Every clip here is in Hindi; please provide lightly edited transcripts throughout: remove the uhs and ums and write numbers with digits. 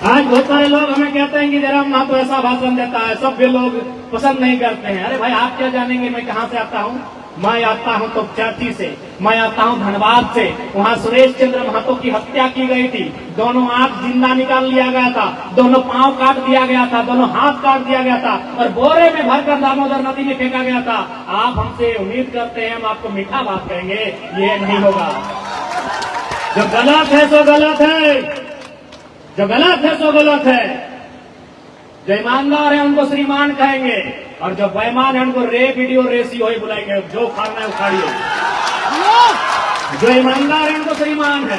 आज बहुत सारे लोग हमें कहते हैं कि जयराम महतो ऐसा भाषण देता है, सभ्य लोग पसंद नहीं करते हैं। अरे भाई, आप क्या जानेंगे मैं कहाँ से आता हूँ? मैं आता हूँ तो चाची से, मैं आता हूँ धनबाद से। वहाँ सुरेश चंद्र महतो की हत्या की गई थी। दोनों आंख जिंदा निकाल लिया गया था, दोनों पांव काट दिया गया था, दोनों हाथ काट दिया गया था और बोरे में भरकर दामोदर नदी में फेंका गया था। आप हमसे उम्मीद करते हैं हम आपको मीठा बात कहेंगे, ये नहीं होगा। जो गलत है सो गलत है, जो गलत है सो गलत है। जो ईमानदार है उनको श्रीमान कहेंगे और जो बेईमान है उनको रे वीडियो रेसियो ही बुलाएंगे। जो खाना है उखाड़िए। जो ईमानदार है उनको श्रीमान है।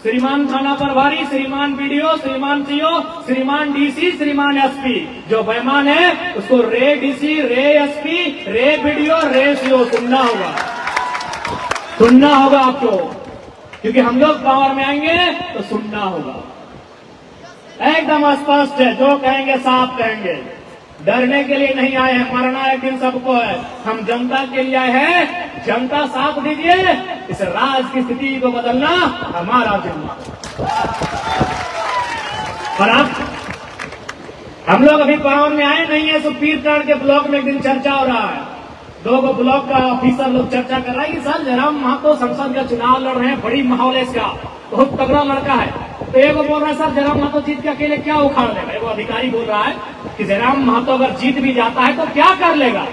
श्रीमान थाना प्रभारी, श्रीमान वीडियो, श्रीमान सीओ, श्रीमान डीसी, श्रीमान एसपी। जो बेईमान है उसको रे डीसी, रे एसपी, रे वीडियो, रे सीओ सुनना होगा, सुनना होगा आपको, क्योंकि हम लोग पावर में आएंगे तो सुनना होगा। एकदम स्पष्ट है, जो कहेंगे साफ कहेंगे। डरने के लिए नहीं आए हैं, मरना एक दिन सबको है। हम जनता के लिए आए हैं, जनता साथ दीजिए। इस राज की स्थिति को बदलना हमारा जिम्मा। और अब हम लोग अभी पावर में आए नहीं है, तो पीरटांड के ब्लॉक में एक दिन चर्चा हो रहा है। दो ब्लॉक का ऑफिसर लोग चर्चा कर रहा है कि सर जयराम महतो संसद का चुनाव लड़ रहे हैं, बड़ी माहौल है इसका, बहुत तगड़ा लड़का है। तो एगो बोल रहा है सर जयराम महतो जीत के अकेले क्या उखाड़ लेगा। एगो अधिकारी बोल रहा है कि जयराम महतो अगर जीत भी जाता है तो क्या कर लेगा,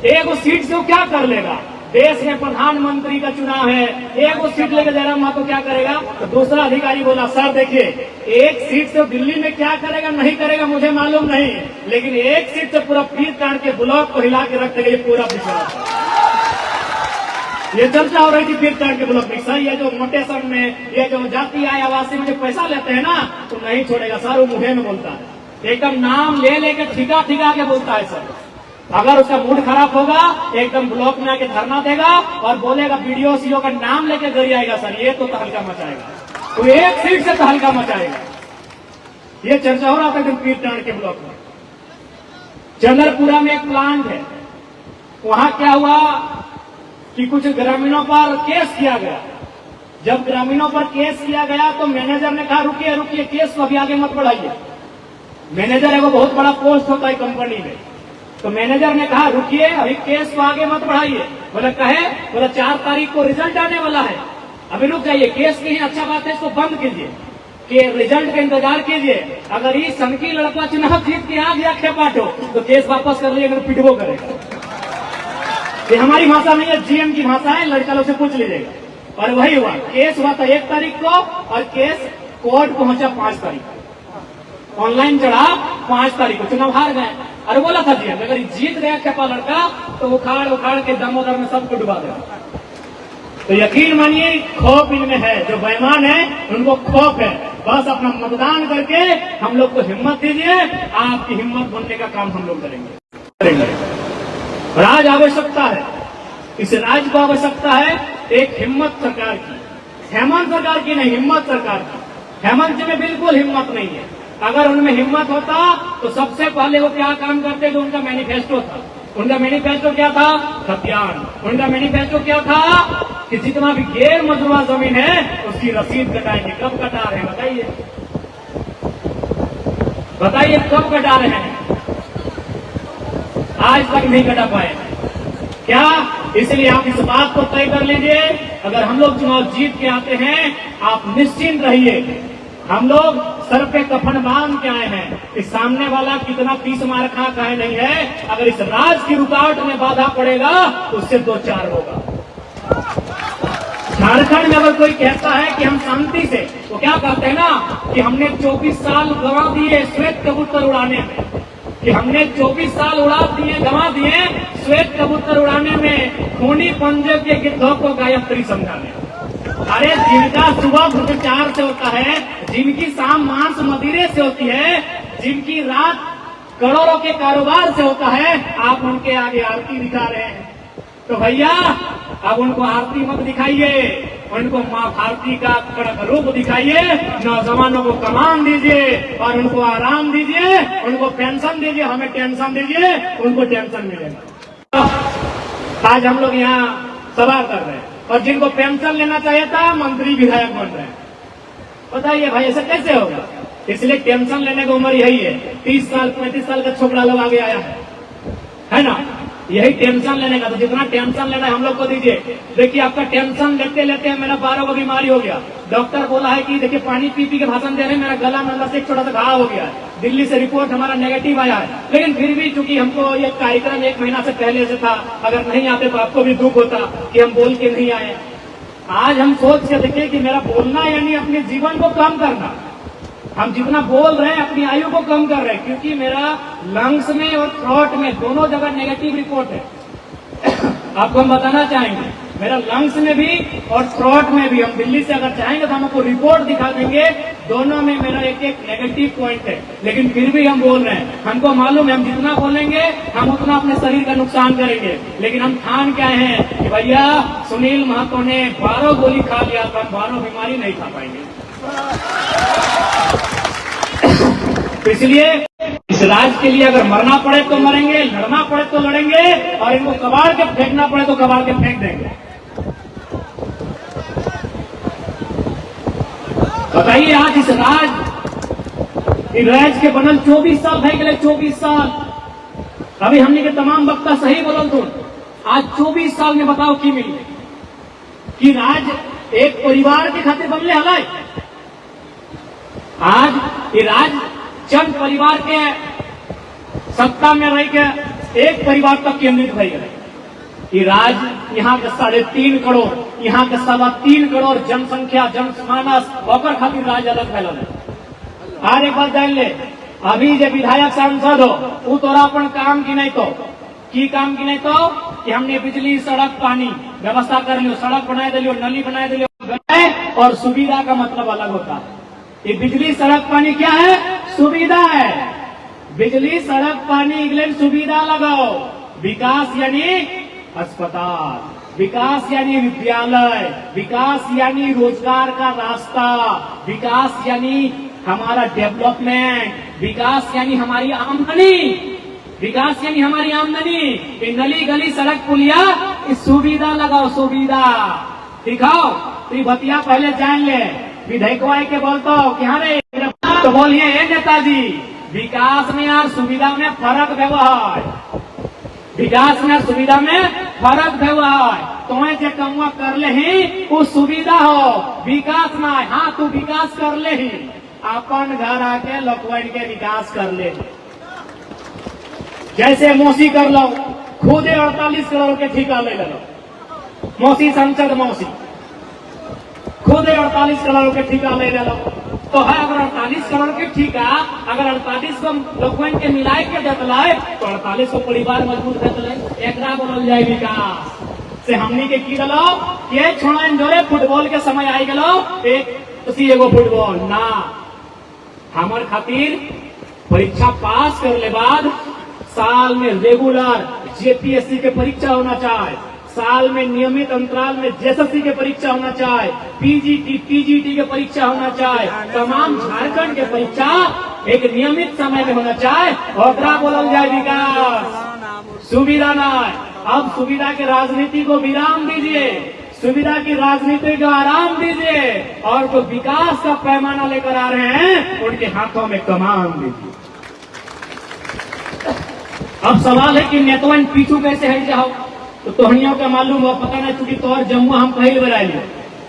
एगो सीट से वो क्या कर लेगा। देश में प्रधानमंत्री का चुनाव है, एगो सीट लेकर जयराम महतो क्या करेगा। तो दूसरा अधिकारी बोला सर देखिए, एक सीट से दिल्ली में क्या करेगा नहीं करेगा मुझे मालूम नहीं, लेकिन एक सीट से पूरा पीरटांड के ब्लॉक को हिला के रख देगा ये पूरा विश्वास। ये चर्चा हो रही थी पीरटांड के ब्लॉक में। सर ये जो मोटेशन में ये जो जाति आय आवासी में जो पैसा लेते हैं ना, तो नहीं छोड़ेगा सर। वो मुझे में बोलता है, एकदम नाम ले लेके ठिका ठिका के बोलता है सर। अगर उसका मूड खराब होगा एकदम ब्लॉक में आके धरना देगा और बोलेगा वीडियो सीओ का नाम लेके गरी आएगा सर, ये तो तहलका मचाएगा। तो एक सीट से तहलका मचाएगा। ये चर्चा हो रहा था एकदम पीरटांड के ब्लॉक में। चंद्रपुरा में एक प्लांट है, वहां क्या हुआ कि कुछ ग्रामीणों पर केस किया गया। जब ग्रामीणों पर केस किया गया तो मैनेजर ने कहा रुकिए रुकिए, केस को अभी आगे मत बढ़ाइए। मैनेजर है वो बहुत बड़ा पोस्ट होता है कंपनी में, तो मैनेजर ने कहा रुकिए अभी केस को आगे मत बढ़ाइए। बोला कहे, बोला 4 तारीख को रिजल्ट आने वाला है, अभी रुक जाइए। केस की अच्छा बात है, इसको बंद कीजिए कि रिजल्ट का इंतजार कीजिए। अगर ये सनकी लड़का चुनाव जीत के आ गया खेपाटो तो केस वापस कर लीजिए, अगर पिटबो करेगा। ये हमारी भाषा नहीं है, जीएम की भाषा है, लड़का लोग से पूछ लीजिएगा। और वही हुआ, केस हुआ था 1 तारीख को और केस कोर्ट पहुंचा 5 तारीख को, ऑनलाइन चढ़ा 5 तारीख को, चुनाव हार गए। और बोला था जीएम अगर जीत गया खेपा लड़का तो उखाड़ उखाड़ के दामोदर में सबको डुबा देगा। तो यकीन मानिए खौफ इनमें है, जो बेईमान है उनको खौफ है। बस अपना मतदान करके हम लोग को हिम्मत दीजिए, आपकी हिम्मत बनने का काम हम लोग करेंगे। और आज आवश्यकता है, इस राज्य को आवश्यकता है एक हिम्मत सरकार की, हेमंत सरकार की नहीं, हिम्मत सरकार की। हेमंत जी में बिल्कुल हिम्मत नहीं है। अगर उनमें हिम्मत होता तो सबसे पहले वो क्या काम करते जो उनका मैनिफेस्टो था। उनका मैनिफेस्टो क्या था? खतियान। उनका मैनिफेस्टो क्या था कि जितना भी गैर मजरूआ जमीन है उसकी रसीद कटाएंगे। कब कटा रहे हैं बताइए, बताइए कब कटा रहे हैं? आज तक नहीं कटा पाए। क्या? इसलिए आप इस बात को तय कर लीजिए, अगर हम लोग चुनाव जीत के आते हैं आप निश्चिंत रहिए, हम लोग सर पे कफन बांध के आए हैं। इस सामने वाला कितना 30 मार खा है नहीं है, अगर इस राज की रुकावट में बाधा पड़ेगा तो उससे 2-4 होगा। झारखंड में अगर कोई कहता है कि हम शांति से, तो क्या कहते हैं ना कि हमने 24 साल गंवा दिए श्वेत कबूतर उड़ाने में, कि हमने 24 साल उड़ा दिए, गंवा दिए श्वेत कबूतर उड़ाने में, खूनी पंजे के गिद्धों को गायत्री समझाने। अरे जिनका सुबह भ्रष्टाचार से होता है, जिनकी शाम मांस मदिरे से होती है, जिनकी रात करोड़ों के कारोबार से होता है, आप उनके आगे आरती दिखा रहे हैं। तो भैया अब उनको आरती मत दिखाइए, उनको माँ भारती का कड़क रूप दिखाइए। नौजवानों को कमान दीजिए और उनको आराम दीजिए, उनको पेंशन दीजिए, हमें टेंशन दीजिए, उनको टेंशन मिलेगा। आज हम लोग यहाँ सवाल कर रहे हैं और जिनको पेंशन लेना चाहिए था मंत्री विधायक बन रहे हैं। बताइए भाई ऐसा कैसे होगा? इसलिए टेंशन लेने की उम्र यही है। 30 साल 35 साल का छोकरा लोग आगे आया है ना, यही टेंशन लेने का। तो जितना टेंशन लेना है हम लोग को दीजिए। देखिए आपका टेंशन लेते लेते मेरा 12 को बीमारी हो गया। डॉक्टर बोला है कि देखिए पानी पी पी के भाषण दे रहे हैं, मेरा गला में अंदर से एक छोटा सा घाव हो गया है। दिल्ली से रिपोर्ट हमारा नेगेटिव आया है, लेकिन फिर भी चूंकि हमको ये कार्यक्रम 1 महीना से पहले से था, अगर नहीं आते तो आपको भी दुख होता कि हम बोल के नहीं आए। आज हम सोच के देखिए कि मेरा बोलना यानी अपने जीवन को कम करना। हम जितना बोल रहे हैं अपनी आयु को कम कर रहे हैं, क्योंकि मेरा लंग्स में और थ्रोट में दोनों जगह नेगेटिव रिपोर्ट है। आपको हम बताना चाहेंगे, मेरा लंग्स में भी और थ्रोट में भी, हम दिल्ली से अगर चाहेंगे तो हम आपको रिपोर्ट दिखा देंगे, दोनों में मेरा एक एक नेगेटिव पॉइंट है। लेकिन फिर भी हम बोल रहे हैं, हमको मालूम है हम जितना बोलेंगे हम उतना अपने शरीर का नुकसान करेंगे। लेकिन हम ठान क्या है कि भैया सुनील महतो ने 12 गोली खा लिया तो हम 12 बीमारी नहीं खा पाएंगे। तो इसलिए इस राज्य के लिए अगर मरना पड़े तो मरेंगे, लड़ना पड़े तो लड़ेंगे, और इनको कबाड़ के फेंकना पड़े तो कबाड़ के फेंक देंगे। बताइए आज इस राज्य के बनल 24 साल भय गए, 24 साल। अभी हमने के तमाम वक्ता सही बोलल तो आज 24 साल में बताओ की मिली कि राज्य एक परिवार के खातिर बनले हलाय। आज ये राज्य चंद परिवार के सत्ता में रह के एक परिवार तक केंद्रित रह गए। ये राज्य यहाँ के 3.5 करोड़, यहाँ के 3.25 करोड़ जनसंख्या जनमानस और खातिर राज्य अलग फैलल है। हर एक बात जान ले, अभी जो विधायक सांसद हो वो तोरा अपन काम की नहीं तो की काम की नहीं तो कि हमने बिजली सड़क पानी व्यवस्था कर लियो, सड़क बना दिलियो, नली बना दिलियो। और सुविधा का मतलब अलग होता है। ये बिजली सड़क पानी क्या है? सुविधा है। बिजली सड़क पानी इंग्लैंड सुविधा लगाओ। विकास यानी अस्पताल, विकास यानी विद्यालय, विकास यानी रोजगार का रास्ता, विकास यानी हमारा डेवलपमेंट, विकास यानी हमारी आमदनी, विकास यानी हमारी आमदनी। ये नली गली सड़क पुलिया इस सुविधा लगाओ, सुविधा दिखाओ। तो भतिया पहले जान ले, विधेयकवा के बोलता हो कि हाँ रे तो बोलिए नेताजी, विकास में और सुविधा में फर्क व्यवहार, विकास में सुविधा में फर्क व्यवहार। तुम्हें जो कमुआ कर ले ही वो सुविधा हो, विकास ना। हाँ तू विकास कर ले ही, अपन घर आके लोकवन के विकास कर ले। जैसे मौसी कर लो, खुदे 48 करोड़ के ठेका ले लो। मौसी संसद मौसी खुद 48 करोड़ के ठेका ले लो। तो है अगर 48 करोड़ के ठेका अगर 48 को लोगन के मिलाए के देतलाए तो 48 को परिवार मजबूत करते एक बोलल जाए विकास से। हमनी के की दलो ये छोड़ा जोरे फुटबॉल के समय आई गलो एक उसी एगो फुटबॉल ना। हमार खातिर परीक्षा पास कर ले बाद साल में रेगुलर जेपीएससी के परीक्षा होना चाहिए, साल में नियमित अंतराल में जेएसएससी के परीक्षा होना चाहिए, पीजीटी के परीक्षा होना चाहिए, तमाम झारखंड के परीक्षा एक नियमित समय में होना चाहिए। और बोलल जाए विकास, सुविधा ना। अब सुविधा के राजनीति को विराम दीजिए, सुविधा की राजनीति को आराम दीजिए, और जो विकास का पैमाना लेकर आ रहे हैं उनके हाथों में कमान दीजिए। अब सवाल है कि नेतवन पीछू कैसे हट जाओ। तो तोहनियों का मालूम हो, पता नहीं चूंकि तोहर जम्मू हम पहले बना लियो।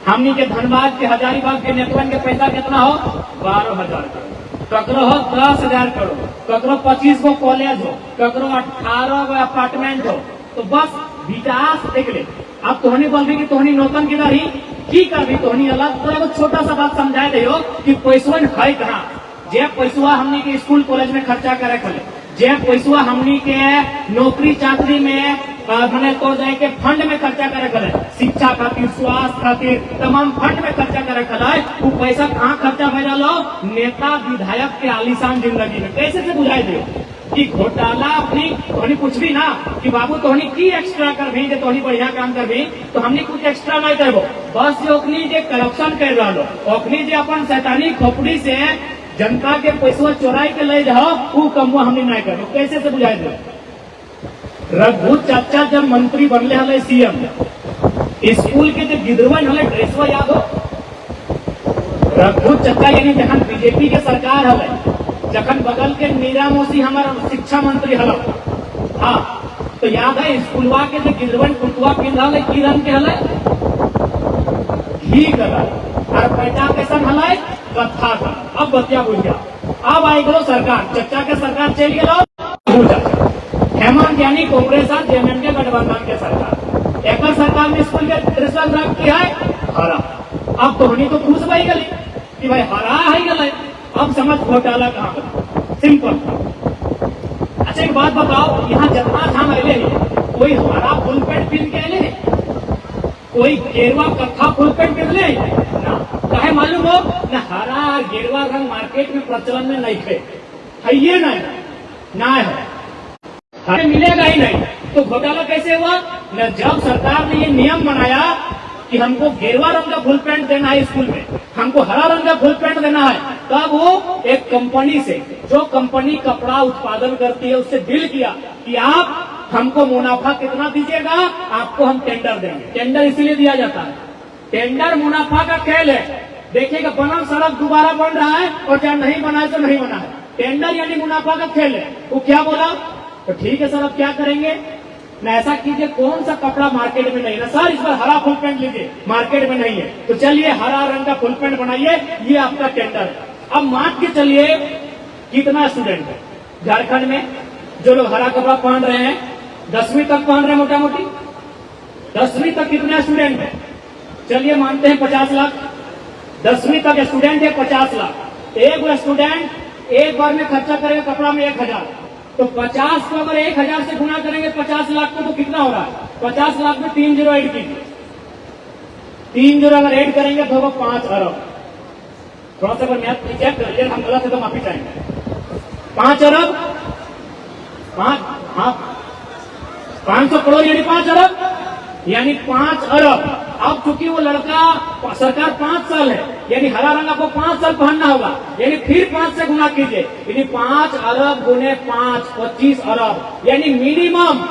हमनी के धनबाद के हजारीबाग के नेतवन के पैसा कितना हो? 12,000 करोड़। ककरो हो 10,000 करोड़, ककरो 25 गो कॉलेज हो, ककरो 18 गो अपार्टमेंट हो। तो बस विकास देख ले। अब तोहनी बोल रही कि तोहनी नौतन किधर ही की कर भी तोहनी अलग। तो एगो छोटा सा बात समझाए दे कि पैसवन है कहाँ। जे पैसवा हमनी के स्कूल कॉलेज में खर्चा करे खले, जे पैसवा हमनी के नौकरी चाकरी में मैंने तो जाए के फंड में खर्चा करे खले, शिक्षा खातिर स्वास्थ्य खातिर तमाम फंड में खर्चा करे खले, वो पैसा कहाँ खर्चा भे रहा? नेता विधायक के आलीशान जिंदगी में। कैसे से बुझाई दे कि घोटाला अपनी तोहनी कुछ भी ना कि बाबू तोहनी की एक्स्ट्रा कर भी, तोहनी बढ़िया काम कर भी तो हमनी कुछ एक्स्ट्रा नहीं करबो। बस जो ओखनी जे करप्शन कर रहा लो, ओखनी जे अपन शैतानी खोपड़ी से जनता के पैसा चोराई के ले जाओ, वो कमुआ हमने नहीं करो। कैसे से बुझाई दो? रघु चाचा जब मंत्री बनले हले सीएम, स्कूल के जो गिदरवन हले ड्रेसवा याद हो? रघु चचा यानी जखन बीजेपी के सरकार हल, जखन बगल के मीरा मौसी हमारा शिक्षा मंत्री हल, हाँ तो याद है स्कूलवा के जो गिरवन कुटुआ पिन रहा की रंग के हल, घी कलर और पैसा कैसन हल कत्था का। अब बतिया बुझ गया। अब आई गलो सरकार, चचा के सरकार चल गया हेमंत यानी कांग्रेस और जेएमएम के गठबंधन के सरकार। एक सरकार में स्कूल के रिजल्ट रख किया है हरा। अब तो हनी तो खुश भाई गली कि भाई हरा है गल। अब समझ घोटाला कहाँ बना, सिंपल। अच्छा एक बात बताओ, यहाँ जितना धाम अले कोई हरा फुल पेंट पहन के अले, कोई गेरुआ कत्था फुल पेंट पहन ले ना, कहे मालूम हो न हरा गेरुआ रंग मार्केट में प्रचलन में नहीं है ये नहीं ना है, हमें मिलेगा ही नहीं। तो घोटाला कैसे हुआ न, जब सरकार ने ये नियम बनाया कि हमको गेरुआ रंग का फुल पैंट देना है स्कूल में, हमको हरा रंग का फुल पैंट देना है, तब वो एक कंपनी से, जो कंपनी कपड़ा उत्पादन करती है, उससे डील किया कि आप हमको मुनाफा कितना दीजिएगा, आपको हम टेंडर देंगे। टेंडर इसीलिए दिया जाता है, टेंडर मुनाफा का खेल है। देखिएगा बना सड़क दोबारा बन रहा है और चाहे नहीं बना है तो नहीं बना है, टेंडर यानी मुनाफा का खेल है। वो क्या बोला, तो ठीक है सर अब क्या करेंगे न, ऐसा कीजिए कौन सा कपड़ा मार्केट में नहीं है सर, इस बार हरा फुल पैंट लीजिए, मार्केट में नहीं है तो चलिए हरा रंग का फुल पैंट बनाइए, ये आपका टेंडर। अब मान के चलिए कितना स्टूडेंट है झारखंड में जो लोग हरा कपड़ा पहन रहे हैं, 10वीं तक पहन रहे हैं मोटा मोटी, 10वीं तक कितने स्टूडेंट है, चलिए मानते हैं 50 लाख। 10वीं तक स्टूडेंट है 50 लाख। एक स्टूडेंट एक बार में खर्चा करेगा कपड़ा में 1000, तो 50 को अगर 1000 से गुना करेंगे 50 लाख को, तो कितना हो रहा है 50 लाख में 3 जीरो ऐड कीजिए, 3 जीरो अगर ऐड करेंगे तो होगा 5 अरब। थोड़ा सा अगर मैथ चेक करिए, हम गलत है तो माफी चाहेंगे। 5 अरब, 500 करोड़ यानी 5 अरब, यानी 5 अरब। अब चूंकि वो लड़का सरकार 5 साल है, यानी हरा रंग आपको 5 साल पहनना होगा, यानी फिर 5 से गुना कीजिए, यानी 5 अरब गुने 5 25 अरब, यानी मिनिमम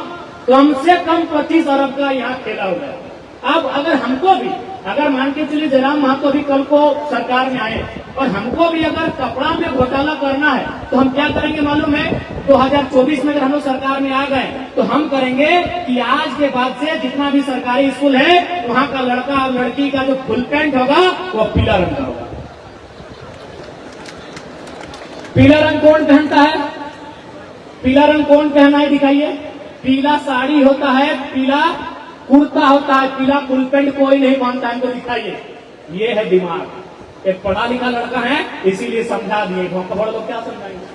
कम से कम 25 अरब का यहाँ खेला हो गया। अब अगर हमको भी, अगर मान के चलिए जयराम महतो भी कल को सरकार में आए और हमको भी अगर कपड़ा में घोटाला करना है तो हम क्या करेंगे मालूम है, 2024 में अगर हम लोग सरकार में आ गए तो हम करेंगे कि आज के बाद से जितना भी सरकारी स्कूल है वहाँ का लड़का और लड़की का जो फुल पैंट होगा वो पीला रंग का होगा। पीला रंग कौन पहनता है, पीला रंग कौन पहना है दिखाइए। पीला साड़ी होता है, पीला कुर्ता होता है, पीला फुल पैंट कोई नहीं पहनता है, तो दिखाइए। ये है दिमाग, एक पढ़ा लिखा लड़का है इसीलिए समझा दिए, खबर लोग क्या समझाएंगे।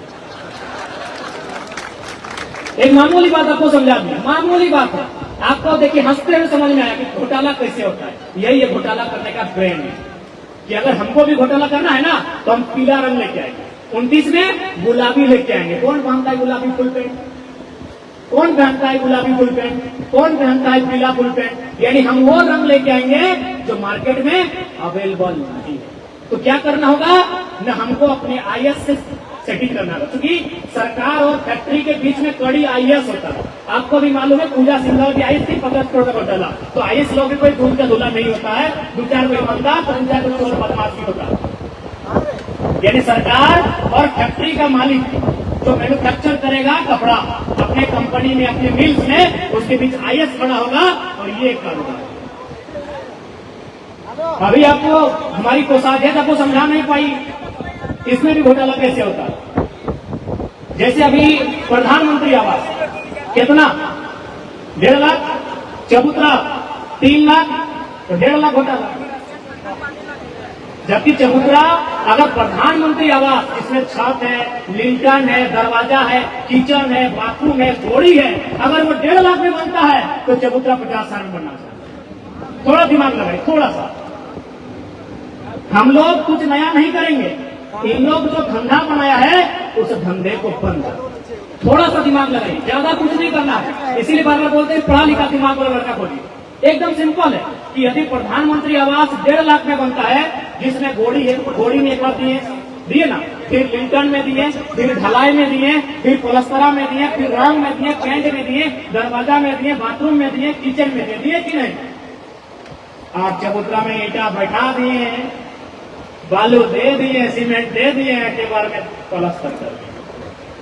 एक मामूली बात आपको समझा दी, मामूली बात है, आपको देखिए हंसते हुए समझ में आया कि घोटाला कैसे होता है। यही है घोटाला करने का ब्रेन है कि अगर हमको भी घोटाला करना है ना तो हम पीला रंग लेके आएंगे, 29 में गुलाबी लेके आएंगे। कौन पहनता है गुलाबी फुल पैंट, कौन पहनता है गुलाबी फुल पैंट, कौन पहनता है पीला फुल पैंट, यानी हम वो रंग लेके आएंगे जो मार्केट में अवेलेबल नहीं है। तो क्या करना होगा न, हमको अपने आईएएस से सेटिंग करना होगा, क्योंकि सरकार और फैक्ट्री के बीच में कड़ी आईएएस होता है। आपको भी मालूम है पूजा सिंघल की आईएएस थी 50 करोड़ का घोटाला, तो आईएएस लोग भी कोई दूध का धुला नहीं होता है, 2-4 कोई ईमानदार 3-4 कोई बदमाशी होता है। यानी सरकार और फैक्ट्री का मालिक जो मैन्युफैक्चर करेगा कपड़ा अपने कंपनी में, अपने मिल्स में, उसके बीच आईएएस खड़ा होगा और ये कारोबार। अभी आपको हमारी कोषाध्यक्ष आपको समझा नहीं पाई इसमें भी घोटाला कैसे होता है। जैसे अभी प्रधानमंत्री आवास कितना 1.5 लाख, चबूतरा 3 लाख, तो 1.5 लाख घोटाला। जबकि चबूतरा अगर प्रधानमंत्री आवास इसमें छत है, लिंटन है, दरवाजा है, किचन है, बाथरूम है, घोड़ी है, अगर वो 1.5 लाख में बनता है तो चबूतरा 50 साल में बनना चाहिए। थोड़ा दिमाग लगाए, थोड़ा सा। हम लोग कुछ नया नहीं करेंगे, इन लोग जो धंधा बनाया है उस धंधे को बंद करो, थोड़ा सा दिमाग लगाइए, ज्यादा कुछ नहीं करना है। इसीलिए बार बार बोलते हैं पढ़ा लिखा दिमाग वाला लड़का खोलिए। एकदम सिंपल है कि यदि प्रधानमंत्री आवास 1.5 लाख में बनता है, जिसमें घोड़ी है, घोड़ी में एक बार दिए ना, फिर लिंटन में दिए, फिर ढलाई में दिए, फिर पलस्तरा में दिए, फिर रंग में दिए, पेंट में दिए, दरवाजा में दिए, बाथरूम में दिए, किचन में दिए कि नहीं। आप चबूतरा में ईटा बैठा दिए, बालू दे दिए, सीमेंट दे दिए, एक बार में पलस्तर कर दिए।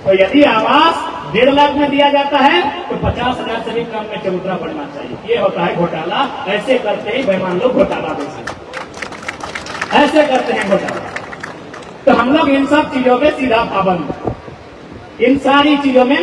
तो यदि आवास 1.5 लाख में दिया जाता है तो 50,000 से भी कम में चबूतरा पड़ना चाहिए। ये होता है घोटाला। ऐसे करते ही बेईमान लोग घोटाला बेचे, ऐसे करते हैं घोटाला। तो हम लोग इन सब चीजों पे सीधा पाबंद, इन सारी चीजों में